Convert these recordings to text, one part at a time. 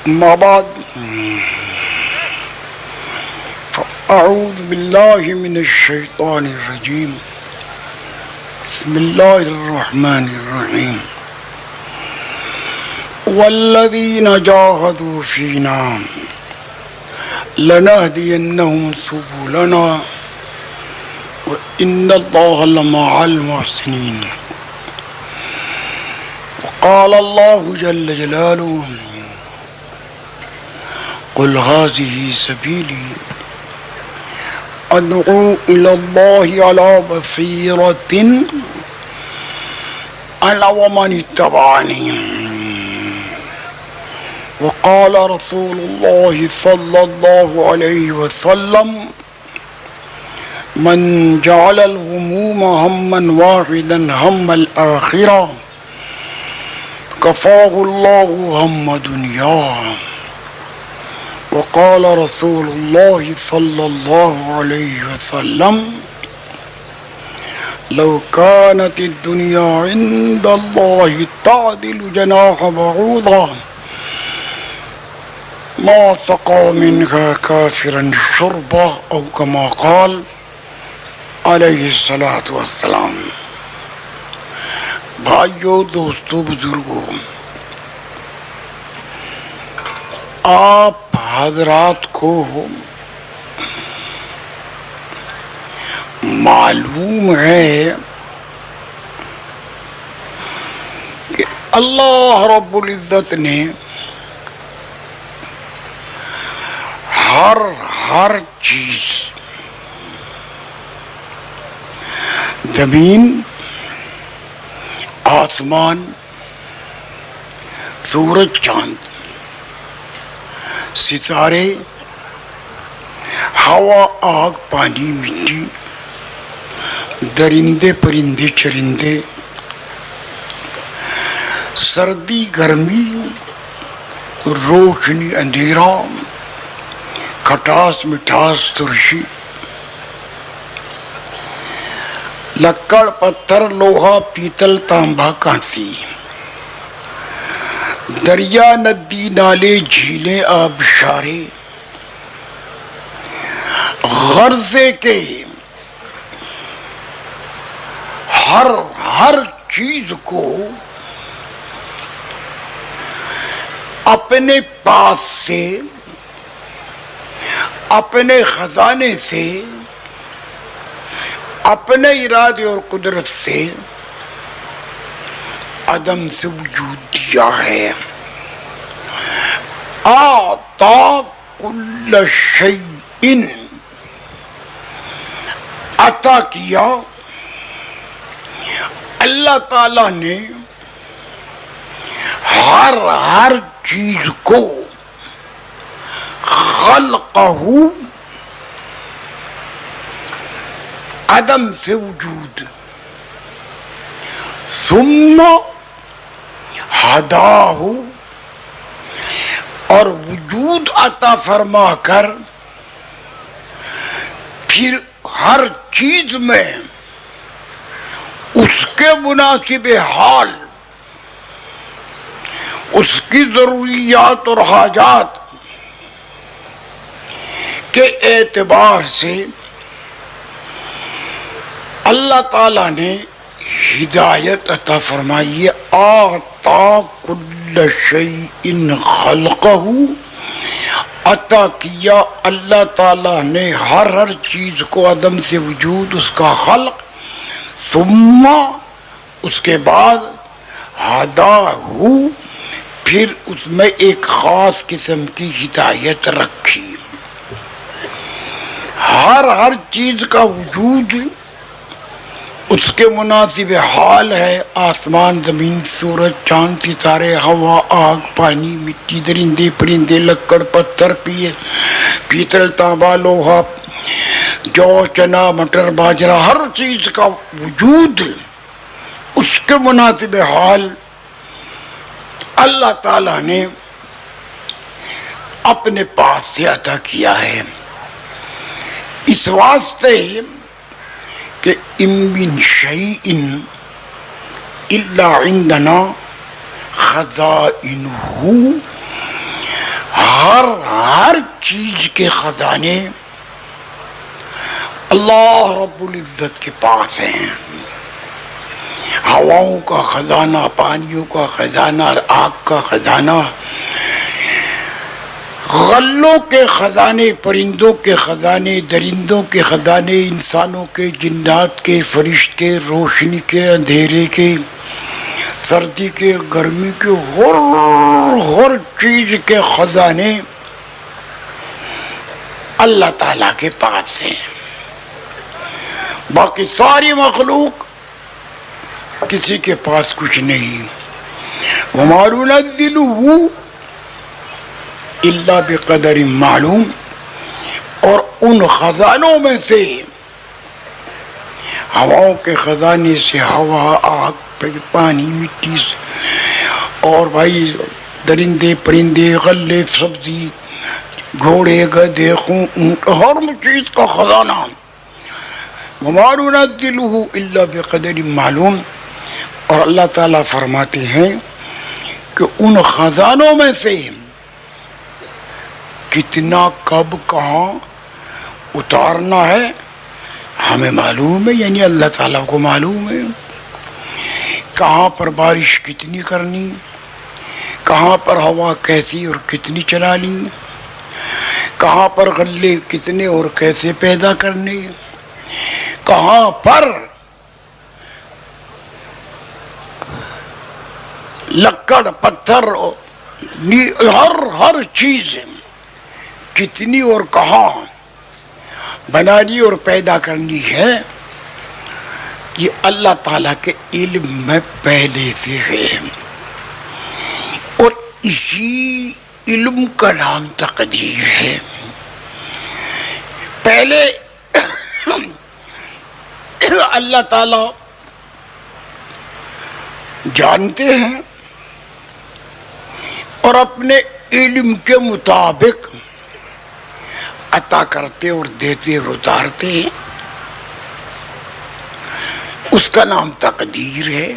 أما بعد فأعوذ بالله من الشيطان الرجيم بسم الله الرحمن الرحيم والذين جاهدوا فينا لنهدينهم سبلنا وإن الله لمع المحسنين وقال الله جل جلاله قل هذه سبيلي أدعو إلى الله على بصيرة أنا ومن اتبعني وقال رسول الله صلى الله عليه وسلم من جعل الهموم هما واحدا هم الآخرة كفاه الله هم دنياه وقال رسول الله صلى الله عليه وسلم لو كانت الدنيا عند الله تعدل جناح بعوضة ما سقى منها كافرا شربا أو كما قال علیہ الصلاۃ والسلام. بھائیو، دوستو، بزرگو، آپ حضرات کو معلوم ہے کہ اللہ رب العزت نے ہر چیز، زمین، آسمان، سورج، چاند، ستارے، ہوا، آگ، پانی، مٹی، درندے، پرندے، چرندے، سردی، گرمی، روشنی، اندھیرا، کھٹاس، مٹھاس، ترشی، لکڑ، پتھر، لوہا، پیتل، تانبا، کانسی، دریا، ندی، نالے، جھیلیں، آبشارے، غرضے کے ہر چیز کو اپنے پاس سے، اپنے خزانے سے، اپنے ارادے اور قدرت سے عدم سے وجود دیا ہے. آتا کل شیء، عطا کیا اللہ تعالی نے ہر چیز کو، خلقہ، عدم سے وجود، ثم ہداہ، اور وجود عطا فرما کر پھر ہر چیز میں اس کے مناسب حال، اس کی ضروریات اور حاجات کے اعتبار سے اللہ تعالیٰ نے ہدایت عطا فرمائی. آتا کل شیء خلقہ، عطا کیا اللہ تعالیٰ نے ہر چیز کو عدم سے وجود، اس کا خلق، ثم، اس کے بعد، ہداہ، پھر اس میں ایک خاص قسم کی ہدایت رکھی. ہر چیز کا وجود اس کے مناسب حال ہے. آسمان، زمین، سورج، چاند، ستارے، ہوا، آگ، پانی، مٹی، درندے، پرندے، لکڑ، پتھر، پیتل، تانبا، لوہا، جو، چنا، مٹر، باجرہ، ہر چیز کا وجود اس کے مناسب حال اللہ تعالی نے اپنے پاس سے عطا کیا ہے. اس واسطے کہ من شیء الا عندنا خزائنہ، ہر چیز کے خزانے اللہ رب العزت کے پاس ہیں. ہواؤں کا خزانہ، پانیوں کا خزانہ، آگ کا خزانہ، غلوں کے خزانے، پرندوں کے خزانے، درندوں کے خزانے، انسانوں کے، جنات کے، فرشت کے، روشنی کے، اندھیرے کے، سردی کے، گرمی کے، ہر چیز کے خزانے اللہ تعالیٰ کے پاس ہیں. باقی ساری مخلوق کسی کے پاس کچھ نہیں. وَمَا نُنَزِّلُهُ إِلَّا بِقَدَرٍ معلوم. اور ان خزانوں میں سے، ہواؤں کے خزانے سے، ہوا، آگ، پانی، مٹی سے، اور بھائی درندے پرندے، غلے، سبزی، گھوڑے، گدھے، اونٹ، ہر چیز کا خزانہ. وَمَا نُنَزِّلُهُ إِلَّا بِقَدَرٍ معلوم. اور اللہ تعالیٰ فرماتے ہیں کہ ان خزانوں میں سے کتنا، کب، کہاں اتارنا ہے ہمیں معلوم ہے، یعنی اللہ تعالیٰ کو معلوم ہے. کہاں پر بارش کتنی کرنی، کہاں پر ہوا کیسی اور کتنی چلانی، کہاں پر غلے کتنے اور کیسے پیدا کرنے، کہاں پر لکڑ، پتھر، ہر چیز کتنی اور کہاں بنانی اور پیدا کرنی ہے، یہ اللہ تعالیٰ کے علم میں پہلے سے ہے. اور اسی علم کا نام تقدیر ہے. پہلے اللہ تعالیٰ جانتے ہیں اور اپنے علم کے مطابق عطا کرتے اور دیتے اور اتارتے ہیں. اس کا نام تقدیر ہے.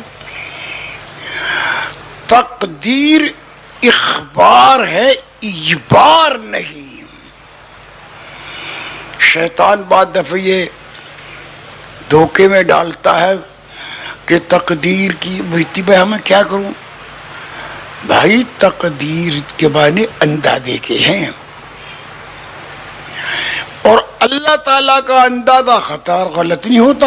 تقدیر اخبار ہے، اجبار نہیں. شیطان بعد دفعہ یہ دھوکے میں ڈالتا ہے کہ تقدیر کی بھیتی میں ہمیں کیا کروں. بھائی تقدیر کے معنی اندازے کے ہیں، اور اللہ تعالیٰ کا اندازہ خطا اور غلط نہیں ہوتا.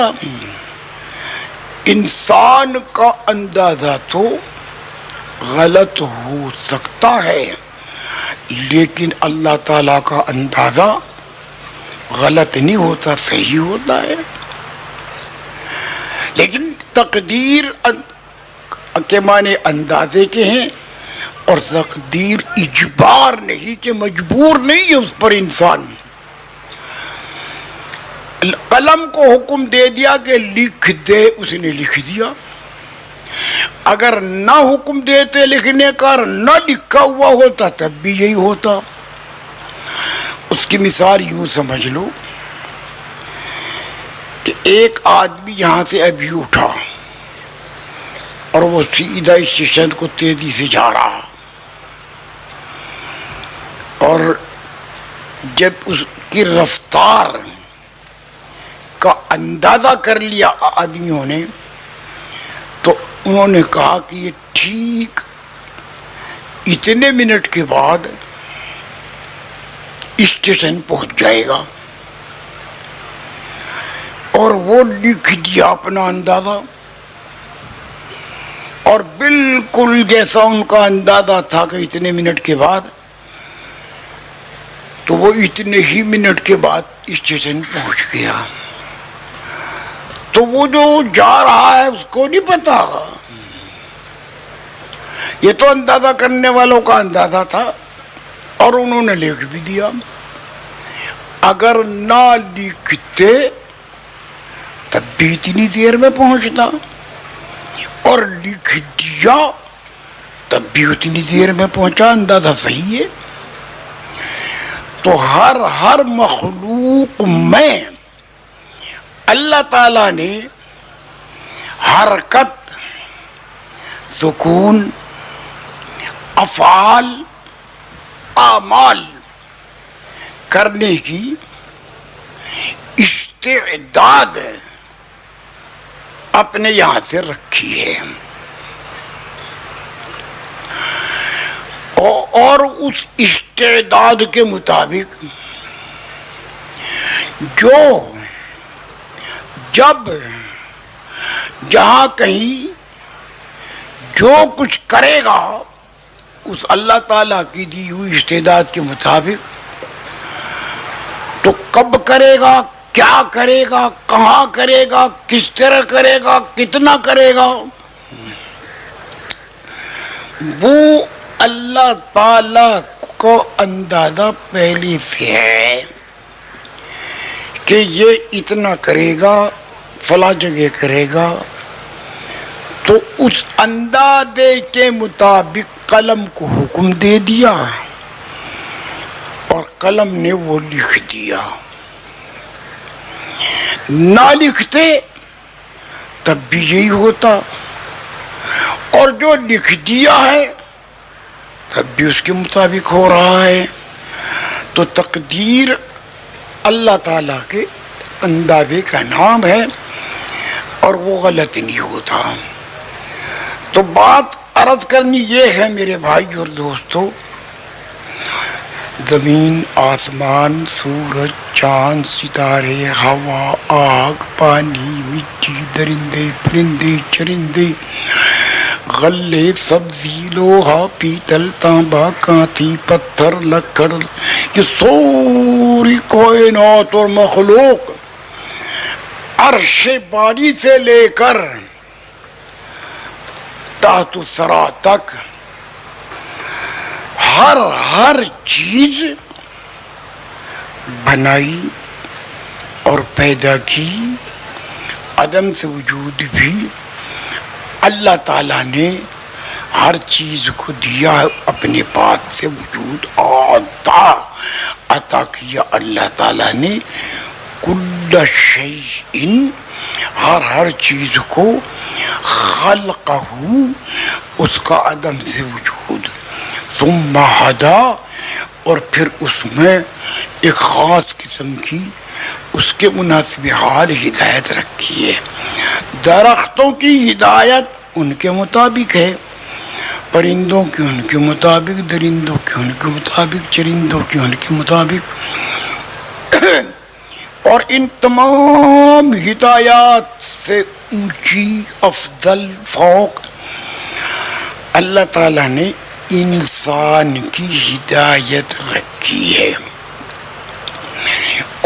انسان کا اندازہ تو غلط ہو سکتا ہے، لیکن اللہ تعالیٰ کا اندازہ غلط نہیں ہوتا، صحیح ہوتا ہے. لیکن تقدیر کے معنی اندازے کے ہیں، اور تقدیر اجبار نہیں کہ مجبور نہیں ہے اس پر انسان. قلم کو حکم دے دیا کہ لکھ دے، اس نے لکھ دیا. اگر نہ حکم دیتے لکھنے کا، نہ لکھا ہوا ہوتا تب بھی یہی ہوتا. اس کی مثال یوں سمجھ لو کہ ایک آدمی یہاں سے ابھی اٹھا اور وہ سیدھا اسٹیشن کو تیزی سے جا رہا، اور جب اس کی رفتار کا اندازہ کر لیا آدمیوں نے، تو انہوں نے کہا کہ یہ ٹھیک اتنے منٹ کے بعد اسٹیشن پہنچ جائے گا. اور وہ لکھ دیا اپنا اندازہ، اور بالکل جیسا ان کا اندازہ تھا کہ اتنے منٹ کے بعد، تو وہ اتنے ہی منٹ کے بعد اسٹیشن پہنچ گیا. تو وہ جو جا رہا ہے اس کو نہیں پتا، یہ تو اندازہ کرنے والوں کا اندازہ تھا اور انہوں نے لکھ بھی دیا. اگر نہ لکھتے تب بھی اتنی دیر میں پہنچتا، اور لکھ دیا تب بھی اتنی دیر میں پہنچا. اندازہ صحیح ہے. تو ہر مخلوق میں اللہ تعالیٰ نے حرکت، سکون، افعال، اعمال کرنے کی استعداد اپنے یہاں سے رکھی ہے، اور اس استعداد کے مطابق جو جب جہاں کہیں جو کچھ کرے گا اس اللہ تعالیٰ کی دی ہوئی استعداد کے مطابق، تو کب کرے گا، کیا کرے گا، کہاں کرے گا، کس طرح کرے گا، کتنا کرے گا، وہ اللہ تعالی کو اندازہ پہلے سے ہے کہ یہ اتنا کرے گا، فلاں جگہ کرے گا. تو اس اندازے کے مطابق قلم کو حکم دے دیا اور قلم نے وہ لکھ دیا. نہ لکھتے تب بھی یہی ہوتا، اور جو لکھ دیا ہے تب بھی اس کے مطابق ہو رہا ہے. تو تقدیر اللہ تعالیٰ کے اندازے کا نام ہے اور وہ غلط نہیں ہوتا. تو بات عرض کرنی یہ ہے میرے بھائی اور دوستو، زمین، آسمان، سورج، چاند، ستارے، ہوا، آگ، پانی، مٹی، درندے، پرندے، چرندے، غلے، سبزی، لوہا، پیتل، تانبا، کانتی، پتھر، لکڑ، یہ سوری کائنات اور مخلوق عرش باری سے لے کر تحت الثری تک ہر چیز بنائی اور پیدا کی. عدم سے وجود بھی اللہ تعالیٰ نے ہر چیز کو دیا ہے، اپنے پاس سے وجود عطا کیا اللہ تعالیٰ نے. کل شیء، ہر چیز کو خلقہ، اس کا عدم سے وجود، ثم ہدا، اور پھر اس میں ایک خاص قسم کی اس کے مناسب حال ہدایت رکھی ہے. درختوں کی ہدایت ان کے مطابق ہے، پرندوں کی ان کے مطابق، درندوں کی ان کے مطابق، چرندوں کی ان کے مطابق. اور ان تمام ہدایات سے اونچی، افضل، فوق اللہ تعالیٰ نے انسان کی ہدایت رکھی ہے.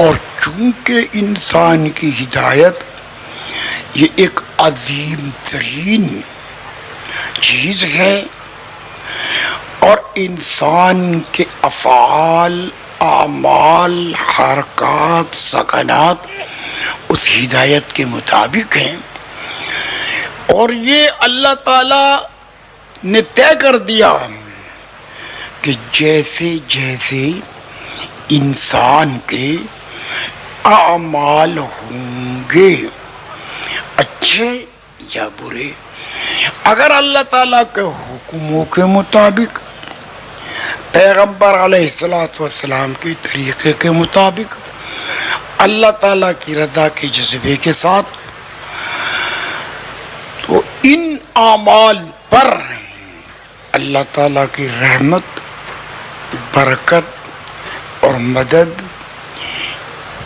اور چونکہ انسان کی ہدایت یہ ایک عظیم ترین چیز ہے، اور انسان کے افعال، اعمال، حرکات، سکنات اس ہدایت کے مطابق ہیں، اور یہ اللہ تعالی نے طے کر دیا کہ جیسے جیسے انسان کے اعمال ہوں گے اچھے یا برے، اگر اللہ تعالیٰ کے حکموں کے مطابق، پیغمبر علیہ السلام کے طریقے کے مطابق، اللہ تعالیٰ کی رضا کے جذبے کے ساتھ، تو ان اعمال پر اللہ تعالیٰ کی رحمت، برکت اور مدد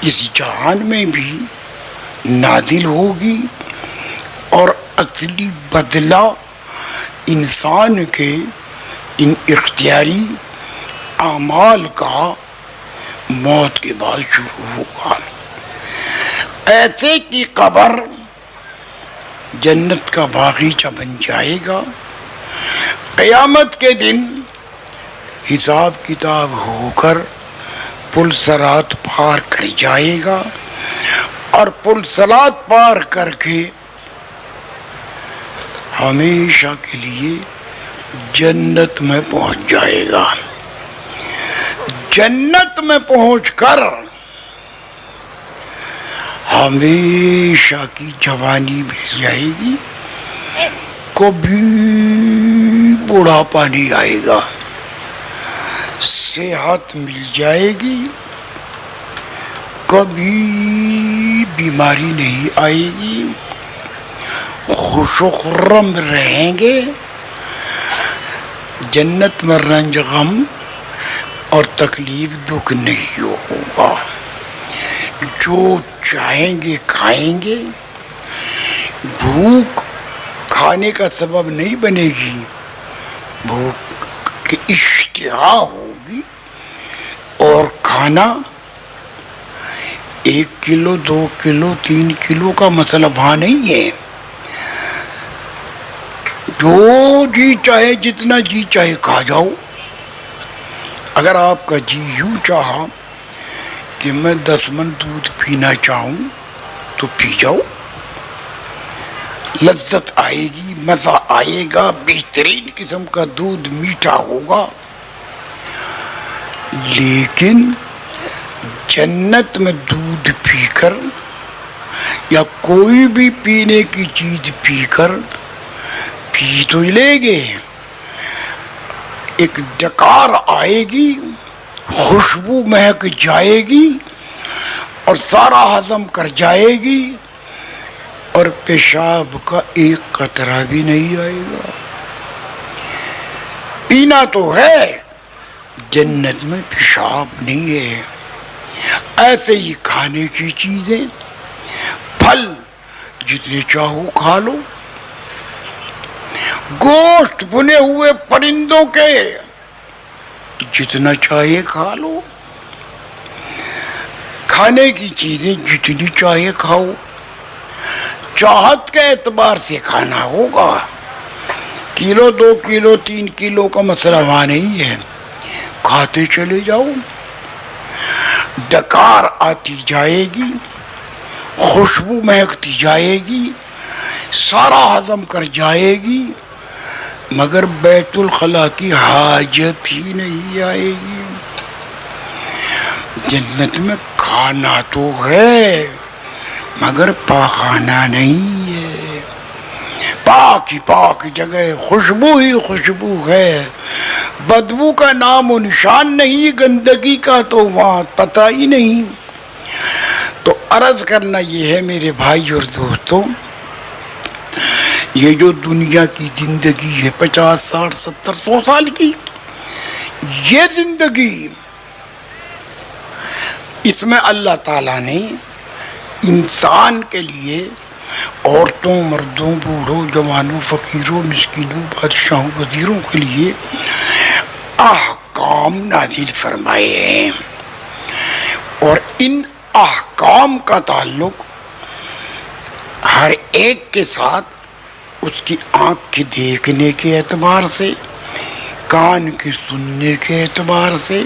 اس جہان میں بھی نازل ہوگی، اور اصلی بدلہ انسان کے ان اختیاری اعمال کا موت کے بعد شروع ہوگا. ایسے کی قبر جنت کا باغیچہ بن جائے گا. قیامت کے دن حساب کتاب ہو کر پل صراط پار کر جائے گا، اور پل صراط پار کر کے ہمیشہ کے لیے جنت میں پہنچ جائے گا. جنت میں پہنچ کر ہمیشہ کی جوانی مل جائے گی، کبھی بڑھاپا نہیں آئے گا، صحت مل جائے گی، کبھی بیماری نہیں آئے گی، خوش و خرم رہیں گے، جنت میں رنج غم اور تکلیف دکھ نہیں ہوگا، جو چاہیں گے کھائیں گے، بھوک کھانے کا سبب نہیں بنے گی، بھوک کی اشتہا ہوگی، اور کھانا 1 کلو 2 کلو 3 کلو کا مسئلہ وہاں نہیں ہے، جو جی چاہے جتنا جی چاہے کھا جاؤ۔ اگر آپ کا جی یوں چاہا کہ میں 10 من دودھ پینا چاہوں تو پی جاؤ، لذت آئے گی، مزہ آئے گا، بہترین قسم کا دودھ میٹھا ہوگا، لیکن جنت میں دودھ پی کر یا کوئی بھی پینے کی چیز پی کر پی تو لے گے، ایک ڈکار آئے گی، خوشبو مہک جائے گی اور سارا ہضم کر جائے گی، اور پیشاب کا ایک قطرہ بھی نہیں آئے گا۔ پینا تو ہے، جنت میں پیشاب نہیں ہے۔ ایسے ہی کھانے کی چیزیں، پھل جتنے چاہو کھا لو، گوشت بنے ہوئے پرندوں کے جتنا چاہیے کھا لو، کھانے کی چیزیں جتنی چاہیے کھاؤ، چاہت کے اعتبار سے کھانا ہوگا، کلو 2 کلو 3 کلو کا مسئلہ وہاں نہیں ہے، کھاتے چلے جاؤ، ڈکار آتی جائے گی، خوشبو مہکتی جائے گی، سارا ہضم کر جائے گی، مگر بیت الخلا کی حاجت ہی نہیں آئے گی۔ جنت میں کھانا تو ہے مگر پاخانہ نہیں ہے، پاک ہی پاک جگہ، خوشبو ہی خوشبو ہے، بدبو کا نام و نشان نہیں، گندگی کا تو وہاں پتہ ہی نہیں۔ تو عرض کرنا یہ ہے میرے بھائی اور دوستوں، یہ جو دنیا کی زندگی ہے 50 60 70 100 سال کی، یہ زندگی، اس میں اللہ تعالیٰ نے انسان کے لیے، عورتوں مردوں بوڑھوں جوانوں فقیروں مسکینوں بادشاہوں وزیروں کے لیے احکام نازل فرمائے ہیں، اور ان احکام کا تعلق ہر ایک کے ساتھ اس کی آنکھ کے دیکھنے کے اعتبار سے، کان کے سننے کے اعتبار سے،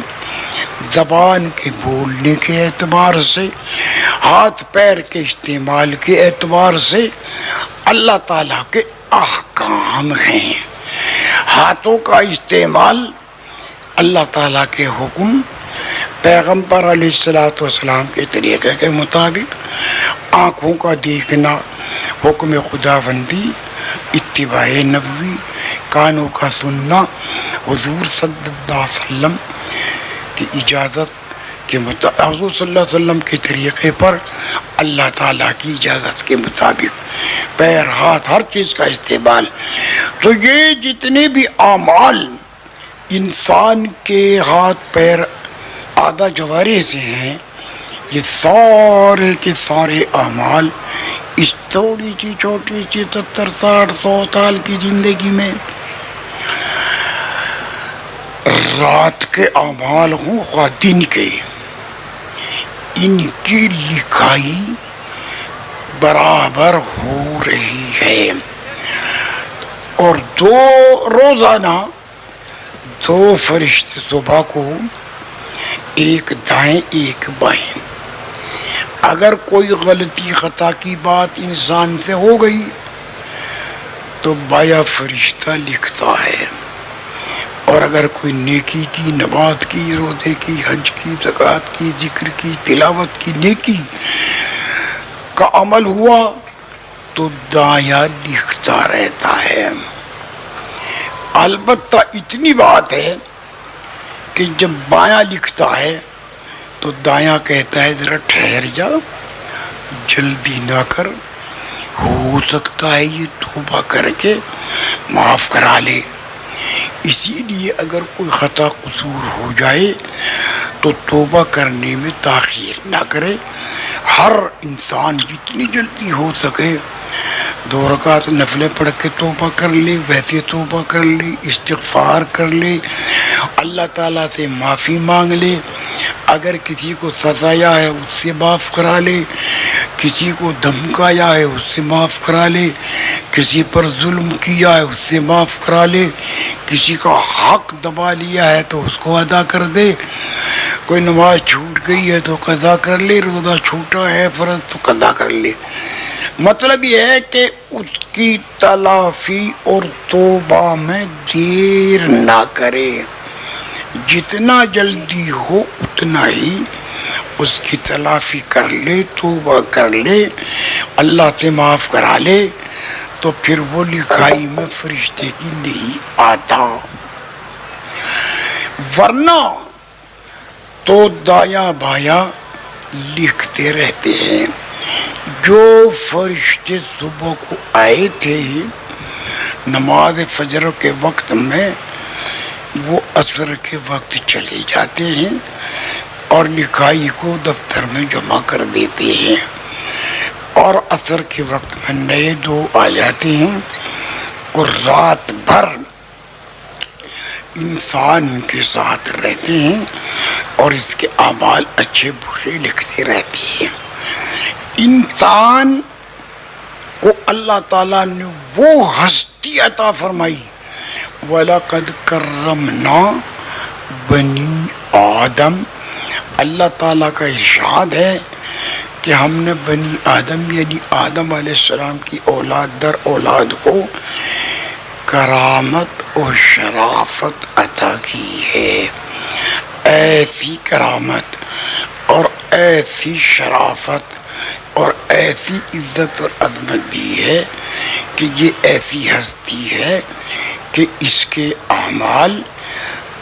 زبان کے بولنے کے اعتبار سے، ہاتھ پیر کے استعمال کے اعتبار سے اللہ تعالیٰ کے احکام ہیں۔ ہاتھوں کا استعمال اللہ تعالیٰ کے حکم، پیغمبر علیہ السلام کے طریقے کے مطابق، آنکھوں کا دیکھنا حکم خداوندی اتباع نبوی، کانوں کا سننا حضور صلی اللہ علیہ وسلم کی اجازت کے مطابق، حضور صلی اللہ علیہ وسلم کے طریقے پر اللہ تعالیٰ کی اجازت کے مطابق، پیر ہاتھ ہر چیز کا استعمال۔ تو یہ جتنے بھی اعمال انسان کے ہاتھ پیر آدھا جوارے سے ہیں، یہ سارے کے سارے اعمال اس تھوڑی سی چھوٹی سی 70 60 100 سال کی زندگی میں، رات کے اعمال ہوں خواہ دن کے، ان کی لکھائی برابر ہو رہی ہے، اور روزانہ 2 فرشتے صبح کو، ایک دائیں ایک بائیں، اگر کوئی غلطی خطا کی بات انسان سے ہو گئی تو بایاں فرشتہ لکھتا ہے، اور اگر کوئی نیکی کی، نماز کی، روزے کی، حج کی، زکوٰۃ کی، ذکر کی، تلاوت کی نیکی کا عمل ہوا تو دایاں لکھتا رہتا ہے۔ البتہ اتنی بات ہے کہ جب بایاں لکھتا ہے تو دایاں کہتا ہے ذرا ٹھہر جا، جلدی نہ کر، ہو سکتا ہے یہ توبہ کر کے معاف کرا لے۔ اسی لیے اگر کوئی خطا قصور ہو جائے تو توبہ کرنے میں تاخیر نہ کرے۔ ہر انسان جتنی جلدی ہو سکے 2 رکعت نفلیں پڑھ کے توبہ کر لے، ویسے توبہ کر لے، استغفار کر لے، اللہ تعالیٰ سے معافی مانگ لے۔ اگر کسی کو ستایا ہے اس سے معاف کرا لے، کسی کو دھمکایا ہے اس سے معاف کرا لے، کسی پر ظلم کیا ہے اس سے معاف کرا لے، کسی کا حق دبا لیا ہے تو اس کو ادا کر دے، کوئی نماز چھوٹ گئی ہے تو قضا کر لے، روزہ چھوٹا ہے فرض تو قضا کر لے۔ مطلب یہ ہے کہ اس کی تلافی اور توبہ میں دیر نہ کرے، جتنا جلدی ہو اتنا ہی اس کی تلافی کر لے، توبہ کر لے، اللہ سے معاف کرا لے، تو پھر وہ لکھائی میں فرشتے کی نہیں آتا۔ ورنہ تو دایاں بایاں لکھتے رہتے ہیں۔ جو فرشتے صبح کو آئے تھے نماز فجر کے وقت میں، وہ عصر کے وقت چلے جاتے ہیں اور لکھائی کو دفتر میں جمع کر دیتے ہیں، اور عصر کے وقت میں نئے 2 آ جاتے ہیں، اور رات بھر انسان کے ساتھ رہتے ہیں اور اس کے اعمال اچھے برے لکھتے رہتے ہیں۔ انسان کو اللہ تعالیٰ نے وہ ہستی عطا فرمائی، وَلَقَدْ كَرَّمْنَا بَنِي آدم۔ اللہ تعالیٰ کا ارشاد ہے کہ ہم نے بنی آدم یعنی آدم علیہ السلام کی اولاد در اولاد کو کرامت اور شرافت عطا کی ہے۔ ایسی کرامت اور ایسی شرافت اور ایسی عزت اور عظمت دی ہے کہ یہ ایسی ہستی ہے کہ اس کے اعمال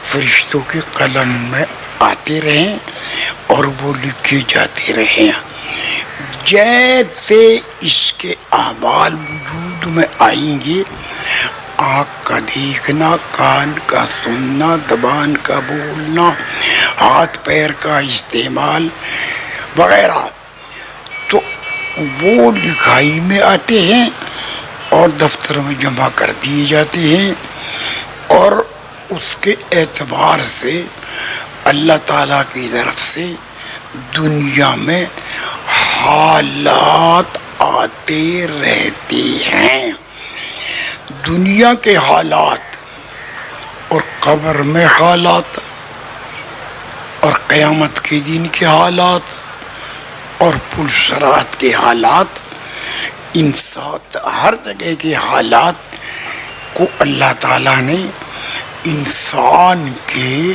فرشتوں کے قلم میں آتے رہیں اور وہ لکھے جاتے رہیں۔ جیسے اس کے اعمال وجود میں آئیں گے، آنکھ کا دیکھنا، کان کا سننا، زبان کا بولنا، ہاتھ پیر کا استعمال وغیرہ، تو وہ لکھائی میں آتے ہیں اور دفتر میں جمع کر دیے جاتے ہیں، اور اس کے اعتبار سے اللہ تعالیٰ کی طرف سے دنیا میں حالات آتے رہتے ہیں۔ دنیا کے حالات اور قبر میں حالات اور قیامت کے دن کے حالات اور پلسرات کے حالات، ان سات ہر جگہ کے حالات کو اللہ تعالیٰ نے انسان کے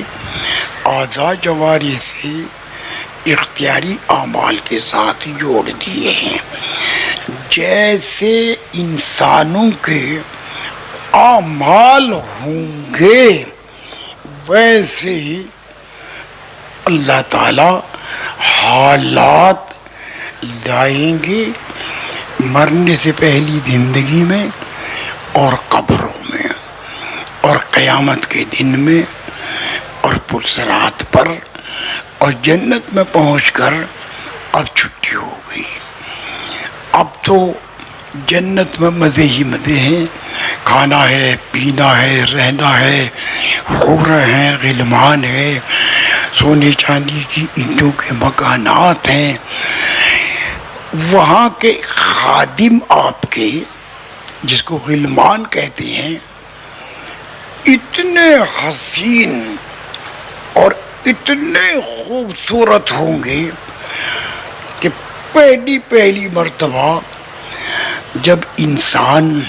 اعضاء جواری سے اختیاری اعمال کے ساتھ جوڑ دیے ہیں۔ جیسے انسانوں کے اعمال ہوں گے ویسے ہی اللہ تعالی حالات لائیں گے مرنے سے پہلی زندگی میں اور قبروں میں اور قیامت کے دن میں اور پلسرات پر، اور جنت میں پہنچ کر اب چھٹی ہو گئی۔ اب تو جنت میں مزے ہی مزے ہیں، کھانا ہے، پینا ہے، رہنا ہے، حور ہیں، غلمان ہے، سونے چاندی کی اینٹوں کے مکانات ہیں۔ وہاں کے خادم آپ کے، جس کو غلمان کہتے ہیں، اتنے حسین اور اتنے خوبصورت ہوں گے کہ پہلی مرتبہ جب انسان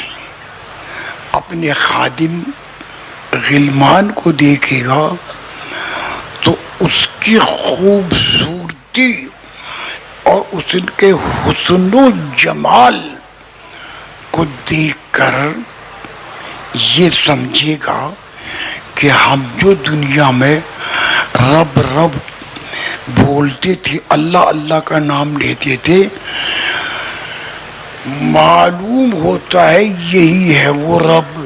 اپنے خادم غلمان کو دیکھے گا تو اس کی خوبصورتی اور اس کے حسن و جمال کو دیکھ کر یہ سمجھے گا کہ ہم جو دنیا میں رب رب بول بولتے تھے، اللہ اللہ کا نام لیتے تھے، معلوم ہوتا ہے یہی ہے وہ رب.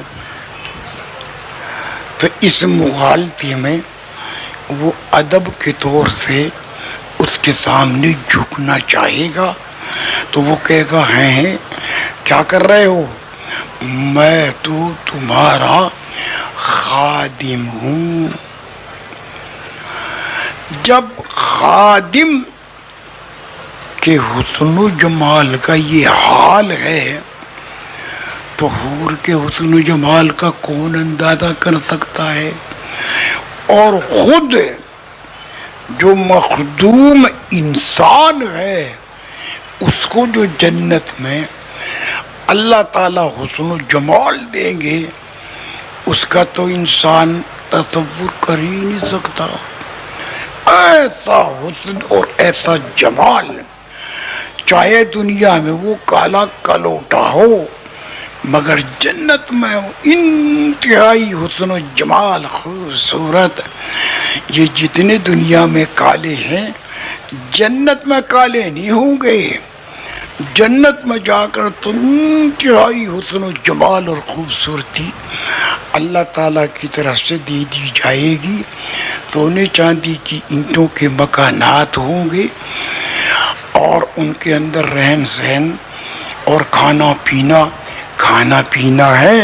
تو اس مغالطے میں وہ ادب کے طور سے اس کے سامنے جھکنا چاہے گا تو وہ کہے گا ہیں کیا کر رہے ہو؟ میں تو تمہارا خادم ہوں. جب خادم کے حسن و جمال کا یہ حال ہے تو حور کے حسن و جمال کا کون اندازہ کر سکتا ہے؟ اور خود جو مخدوم انسان ہے اس کو جو جنت میں اللہ تعالی حسن و جمال دیں گے اس کا تو انسان تصور کر ہی نہیں سکتا. ایسا حسن اور ایسا جمال، چاہے دنیا میں وہ کالا کلوٹا ہو مگر جنت میں انتہائی حسن و جمال، خوبصورت. یہ جتنے دنیا میں کالے ہیں جنت میں کالے نہیں ہوں گے. جنت میں جا کر تو انتہائی حسن و جمال اور خوبصورتی اللہ تعالیٰ کی طرف سے دی جائے گی. سونے چاندی کی اینٹوں کے مکانات ہوں گے اور ان کے اندر رہن سہن اور کھانا پینا ہے،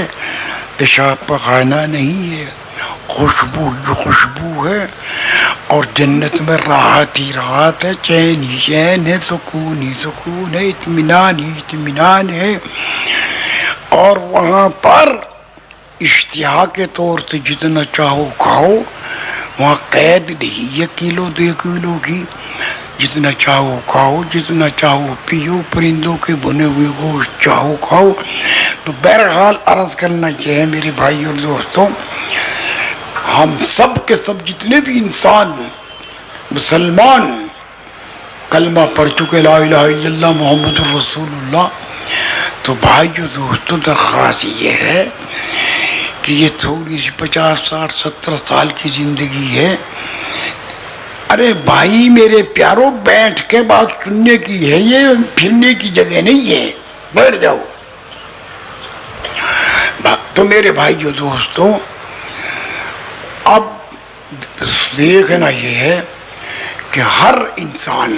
پیشاب پخانا نہیں ہے. خوشبو ہی خوشبو ہے اور جنت میں راحت ہی راحت ہے، چین ہی چین ہے، سکون ہی سکون ہے، اطمینان ہی اطمینان ہے. اور وہاں پر اشتہا کے طور سے جتنا چاہو کھاؤ، وہاں قید نہیں 1 کلو 2 کلو کی، جتنا چاہو کھاؤ، جتنا چاہو پیو، پرندوں کے بنے ہوئے گوشت چاہو کھاؤ. تو بہرحال عرض کرنا یہ ہے میرے بھائی اور دوستوں، ہم سب کے سب جتنے بھی انسان مسلمان کلمہ پڑھ چکے لا الہ الا اللہ محمد رسول اللہ، تو بھائیو دوستوں درخواست یہ ہے کہ یہ تھوڑی سی 50 60 70 سال کی زندگی ہے. ارے بھائی میرے پیاروں، بیٹھ کے بات سننے کی ہے، یہ پھرنے کی جگہ نہیں ہے، بیٹھ جاؤ. تو میرے بھائیو دوستوں، اب دیکھنا یہ ہے کہ ہر انسان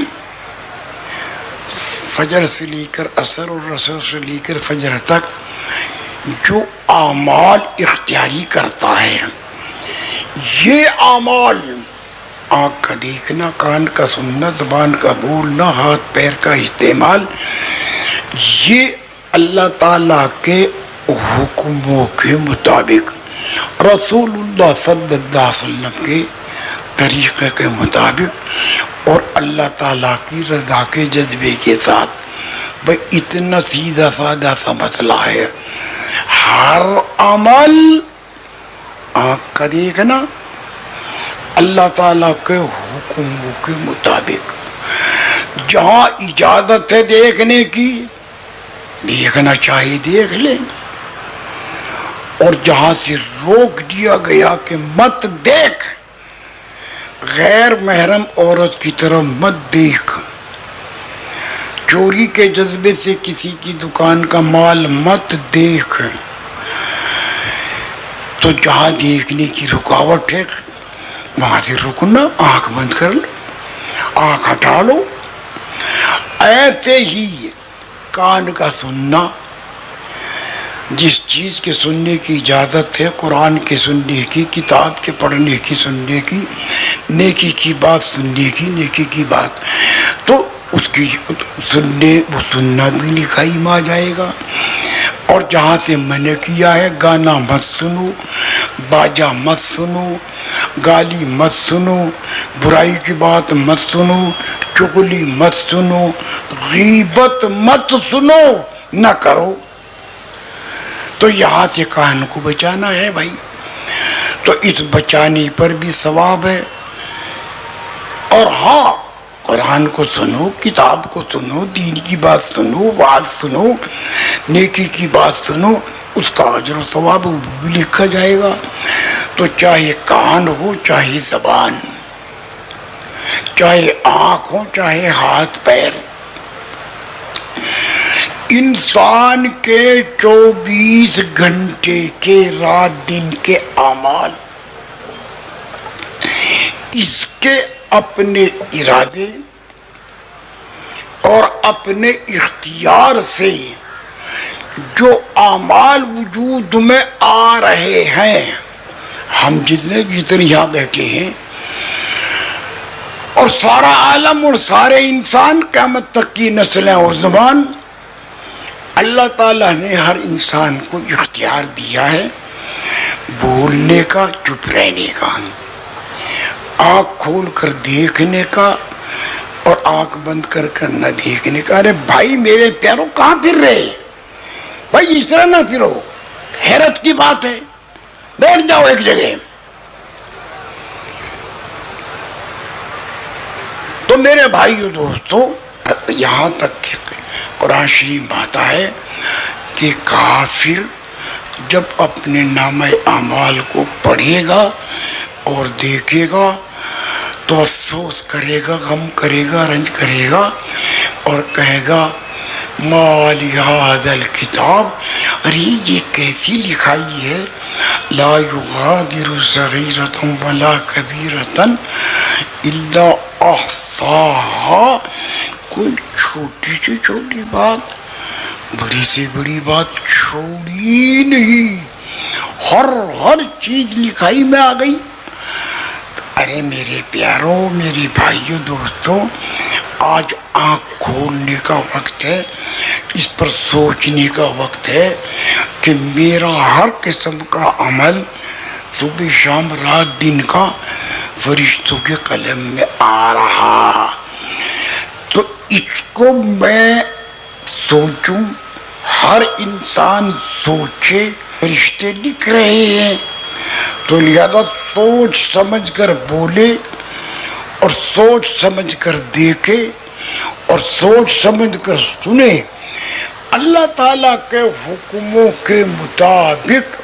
فجر سے لے کر عصر اور عصر سے لے کر فجر تک جو اعمال اختیاری کرتا ہے، یہ اعمال آنکھ کا دیکھنا، کان کا سننا، زبان کا بولنا، ہاتھ پیر کا استعمال، یہ اللہ تعالیٰ کے حکموں کے مطابق، رسول اللہ صلی اللہ علیہ وسلم کے طریقے کے مطابق اور اللہ تعالیٰ کی رضا کے جذبے کے ساتھ. بھئی اتنا سیدھا سادہ سا مسئلہ ہے. ہر عمل آنکھ کا دیکھنا اللہ تعالیٰ کے حکموں کے مطابق، جہاں اجازت ہے دیکھنے کی دیکھنا چاہیے دیکھ لیں، اور جہاں سے روک دیا گیا کہ مت دیکھ، غیر محرم عورت کی طرف مت دیکھ، چوری کے جذبے سے کسی کی دکان کا مال مت دیکھ، تو جہاں دیکھنے کی رکاوٹ ہے وہاں سے رکنا، آنکھ بند کر لو، آنکھ ہٹا لو. ایسے ہی کان کا سننا، جس چیز کے سننے کی اجازت ہے، قرآن کے سننے کی، کتاب کے پڑھنے کی، سننے کی، نیکی کی بات سننے کی، نیکی کی بات، تو اس کی سننا بھی لکھائی میں آ جائے گا. اور جہاں سے منع کیا ہے، گانا مت سنو، باجا مت سنو، گالی مت سنو، برائی کی بات مت سنو، چغلی مت سنو، غیبت مت سنو، نہ کرو. تو یہاں سے کان کو بچانا ہے بھائی. تو اس بچانے پر بھی ثواب ہے. اور ہاں، قرآن کو سنو، کتاب کو سنو، دین کی بات سنو، وعظ سنو، نیکی کی بات سنو، اس کا اجر و ثواب بھی لکھا جائے گا. تو چاہے کان ہو، چاہے زبان، چاہے آنکھ ہو چاہے ہاتھ پیر، انسان کے 24 گھنٹے کے رات دن کے اعمال اس کے اپنے ارادے اور اپنے اختیار سے جو اعمال وجود میں آ رہے ہیں، ہم جتنے یہاں بیٹھے ہیں اور سارا عالم اور سارے انسان قیامت تک کی نسلیں اور زبان، اللہ تعالیٰ نے ہر انسان کو اختیار دیا ہے بولنے کا، چپ رہنے کا، آنکھ کھول کر دیکھنے کا اور آنکھ بند کر کر نہ دیکھنے کا۔ ارے بھائی میرے پیاروں کہاں پھر رہے بھائی؟ اس طرح نہ پھرو، حیرت کی بات ہے، بیٹھ جاؤ ایک جگہ۔ تو میرے بھائیو دوستو، یہاں تک کہ قرآن شریف آتا ہے کہ کافر جب اپنے نامہ اعمال کو پڑھے گا اور دیکھے گا تو افسوس کرے گا، غم کرے گا، رنج کرے گا اور کہے گا ما لہذا الکتاب، ارے یہ کیسی لکھائی ہے، لا یغادر صغیرۃ ولا کبیرۃ الا احصاها، کوئی چھوٹی سے چھوٹی بات، بڑی سے بڑی بات چھوڑی نہیں، ہر چیز لکھائی میں آ گئی۔ ارے میرے پیاروں، میرے بھائیوں، دوستوں، آج آنکھ کھولنے کا وقت ہے، اس پر سوچنے کا وقت ہے کہ میرا ہر قسم کا عمل صبح شام رات دن کا فرشتوں کے قلم میں آ رہا، تو اس کو میں سوچوں، ہر انسان سوچے، فرشتے لکھ رہے ہیں تو لہذا سوچ سمجھ کر بولے اور سوچ سمجھ کر دیکھے اور سوچ سمجھ کر سنے، اللہ تعالیٰ کے حکموں کے مطابق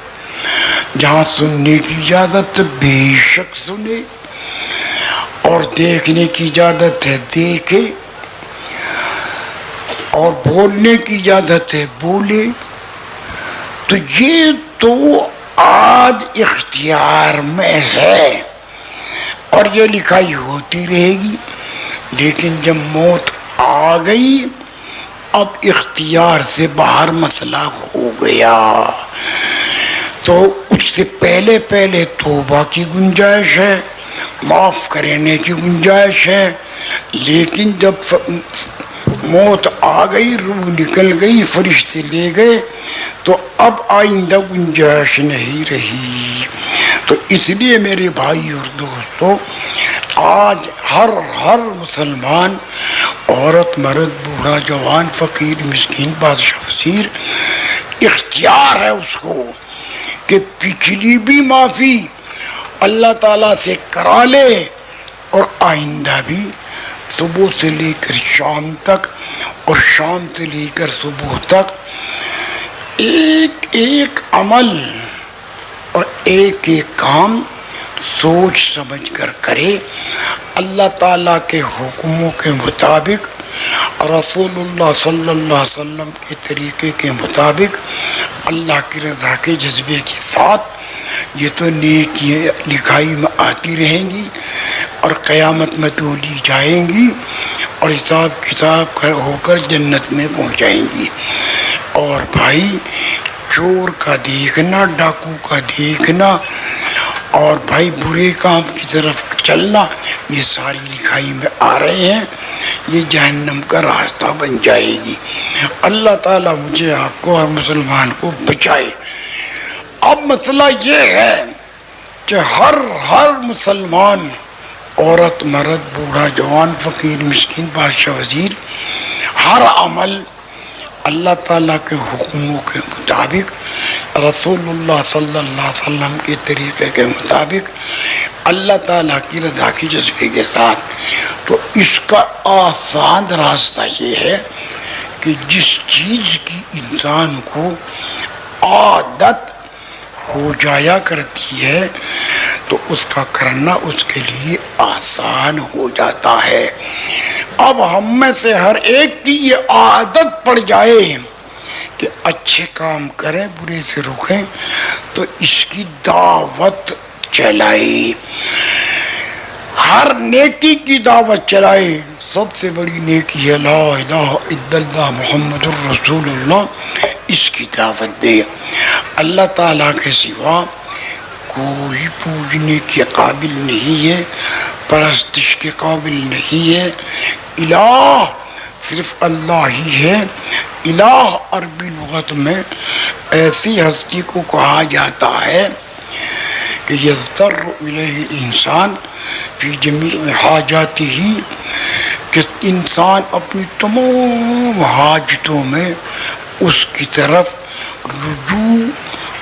جہاں سننے کی اجازت بے شک سنے اور دیکھنے کی اجازت ہے دیکھے اور بولنے کی اجازت ہے بولے، تو یہ تو آج اختیار میں ہے اور یہ لکھائی ہوتی رہے گی، لیکن جب موت آ گئی اب اختیار سے باہر مسئلہ ہو گیا، تو اس سے پہلے توبہ کی گنجائش ہے، معاف کرنے کی گنجائش ہے، لیکن جب موت آ گئی، روح نکل گئی، فرشتے لے گئے، تو اب آئندہ گنجائش نہیں رہی۔ تو اس لیے میرے بھائی اور دوستو، آج ہر مسلمان، عورت مرد بوڑھا جوان فقیر مسکین بادشاہ وزیر، اختیار ہے اس کو کہ پچھلی بھی معافی اللہ تعالیٰ سے کرا لے اور آئندہ بھی صبح سے لے کر شام تک اور شام سے لے کر صبح تک ایک ایک عمل اور ایک ایک کام سوچ سمجھ کر کرے، اللہ تعالیٰ کے حکموں کے مطابق، رسول اللہ صلی اللہ علیہ وسلم کے طریقے کے مطابق، اللہ کی رضا کے جذبے کے ساتھ، یہ تو نیکی لکھائی میں آتی رہیں گی اور قیامت میں تولی جائیں گی اور حساب کتاب ہو کر جنت میں پہنچائیں گی۔ اور بھائی چور کا دیکھنا، ڈاکو کا دیکھنا اور بھائی برے کام کی طرف چلنا، یہ ساری لکھائی میں آ رہے ہیں، یہ جہنم کا راستہ بن جائے گی۔ اللہ تعالیٰ مجھے آپ کو اور مسلمان کو بچائے۔ اب مسئلہ یہ ہے کہ ہر مسلمان، عورت مرد بوڑھا جوان فقیر مسکین بادشاہ وزیر، ہر عمل اللہ تعالیٰ کے حکموں کے مطابق، رسول اللہ صلی اللہ علیہ وسلم کے طریقے کے مطابق، اللہ تعالیٰ کی رضا کی جذبے کے ساتھ، تو اس کا آسان راستہ یہ ہے کہ جس چیز کی انسان کو عادت ہو جایا کرتی ہے، تو تو اس کا کرنا اس کے لیے آسان ہو جاتا ہے۔ اب ہم میں سے ہر ایک کی یہ عادت پڑ جائے کہ اچھے کام کریں برے سے رکیں، تو اس کی دعوت چلائے، ہر نیکی کی دعوت چلائے۔ سب سے بڑی نیکی ہے لا الہ الا اللہ محمد الرسول اللہ، اس کی دعوت دے۔ اللہ تعالیٰ کے سوا کوئی پوجنے کے قابل نہیں ہے، پرستش کے قابل نہیں ہے۔ الہ صرف اللہ ہی ہے۔ الہ عربی لغت میں ایسی ہستی کو کہا جاتا ہے کہ یضطر الیہ الانسان فی جمیع حاجاتہ، کہ انسان اپنی تمام حاجتوں میں اس کی طرف رجوع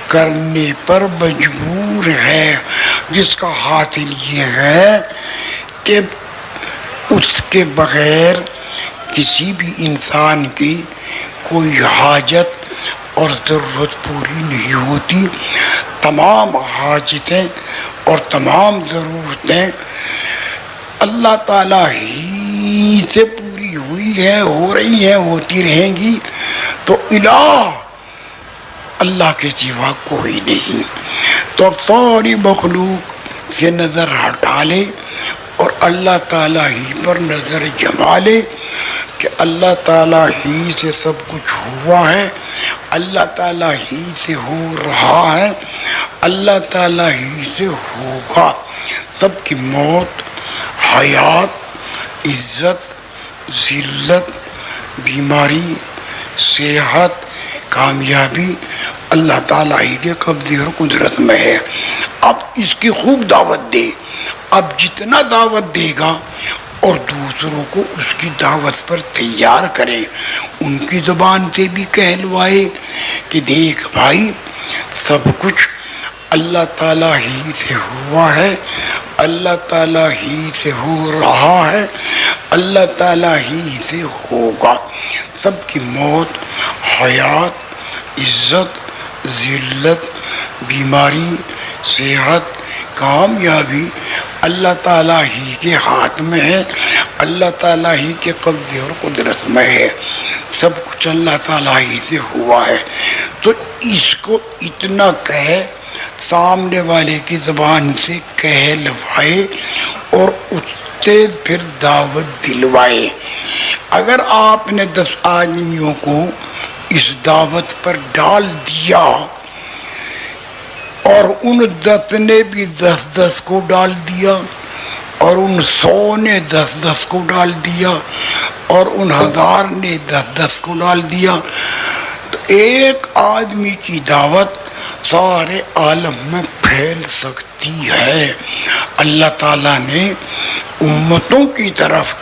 کرنے پر مجبور ہے، جس کا حاصل یہ ہے کہ اس کے بغیر کسی بھی انسان کی کوئی حاجت اور ضرورت پوری نہیں ہوتی۔ تمام حاجتیں اور تمام ضرورتیں اللہ تعالیٰ ہی سے پوری ہوئی ہے، ہو رہی ہیں، ہوتی رہیں گی۔ تو الہ اللہ کے سوا کوئی نہیں۔ تو اب ساری مخلوق سے نظر ہٹا لے اور اللہ تعالیٰ ہی پر نظر جما لے کہ اللہ تعالیٰ ہی سے سب کچھ ہوا ہے، اللہ تعالیٰ ہی سے ہو رہا ہے، اللہ تعالیٰ ہی سے ہوگا۔ سب کی موت، حیات، عزت، ذلت، بیماری، صحت، کامیابی اللہ تعالیٰ ہی کے قبضے اور قدرت میں ہے۔ اب اس کی خوب دعوت دے۔ اب جتنا دعوت دے گا اور دوسروں کو اس کی دعوت پر تیار کرے، ان کی زبان سے بھی کہلوائے کہ دیکھ بھائی، سب کچھ اللہ تعالیٰ ہی سے ہوا ہے، اللہ تعالیٰ ہی سے ہو رہا ہے، اللہ تعالیٰ ہی سے ہوگا۔ سب کی موت، حیات، عزت، ذلت، بیماری، صحت، کامیابی اللہ تعالیٰ ہی کے ہاتھ میں ہے، اللہ تعالیٰ ہی کے قبضے اور قدرت میں ہے۔ سب کچھ اللہ تعالیٰ ہی سے ہوا ہے۔ تو اس کو اتنا کہے، سامنے والے کی زبان سے کہلوائے اور اس سے پھر دعوت دلوائے۔ اگر آپ نے 10 آدمیوں کو اس دعوت پر ڈال دیا اور ان 10 نے بھی 10 کو ڈال دیا اور ان 100 نے 10 کو ڈال دیا اور ان 1000 نے 10 کو ڈال دیا، تو ایک آدمی کی دعوت سارے عالم میں پھیل سکتی ہے۔ اللہ تعالیٰ نے امتوں کی طرف